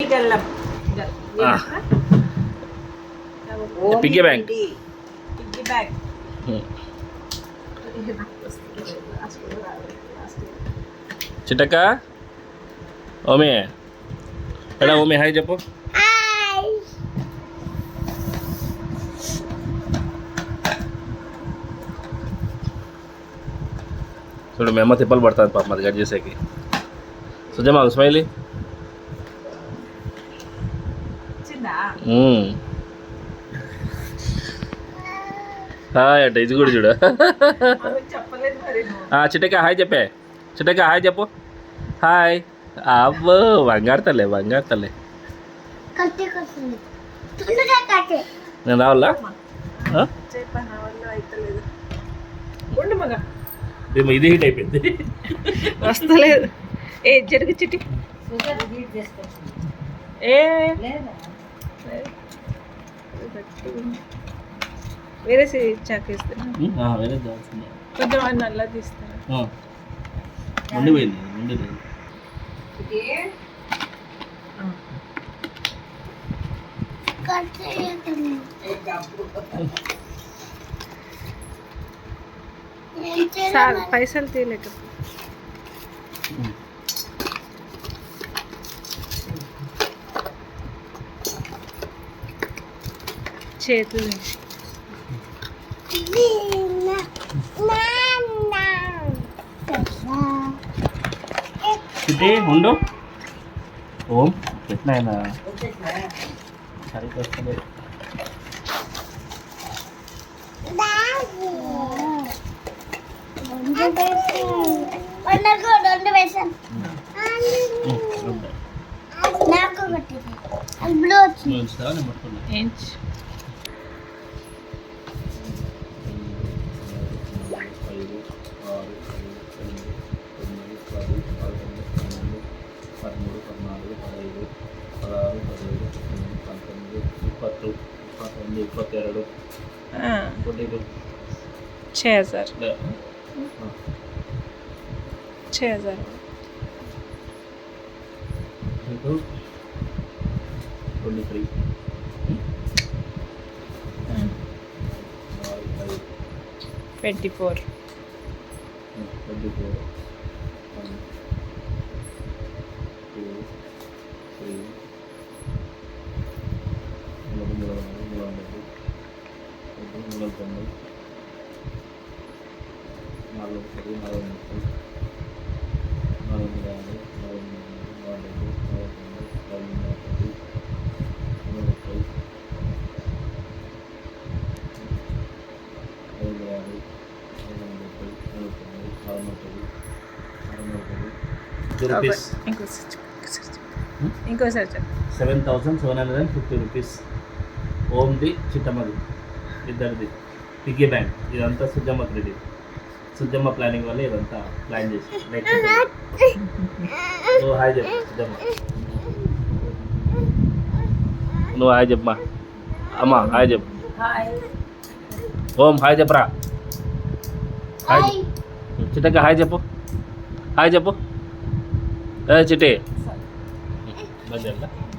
गल्लम piggy bank piggy bank చిటక ఓమే ఎడా ఓమే hi చెప్పు చూడు మేమ తిప్పలు పడుతుంది పాప అది కట్ చేసేకి సుజమా స్మైలీ హాయ్ అంటే ఇది కూడా చూడు చిటక హాయ్ చెప్పే చిటక హాయ్ చెప్పు హాయ్ అబ్బో బంగారు తల్లే నేను రావాలా ఇది హీట్ అయిపోయింది వస్తలేదు ఏ జరుగు చిట్టి ఏ వేరే చాకేస్తాను కొంచెం అది నల్లా తీస్తాను ఉండిపోయింది పైసలు తీయలేక చేతులు చిట్టి ఉండు ఓం పెట్టినాయన సరిగ్గా వస్తలేదు छः हज़ार 23 24 rupees. ఇంకోసారి 7,750 రూపీస్ ఓమ్ది చిట్టమ్మది ఇద్దరిది పిగ్గీ బ్యాంక్ ఇదంతా సుజమ్మ క్రెడిట్ సుజమ్మ ప్లానింగ్ వల్ల ఇదంతా ప్లాన్ చేసి నువ్వు హాయ్ చెప్పు సుజమ్మ నువ్వు హాయ్ చెప్పమ్మా అమ్మ హాయ్ చెప్పు ఓం హాయ్ చెప్పరా హాయ్ చిట్టక్క హాయ్ చెప్పు ఏ చిట్టి బంద్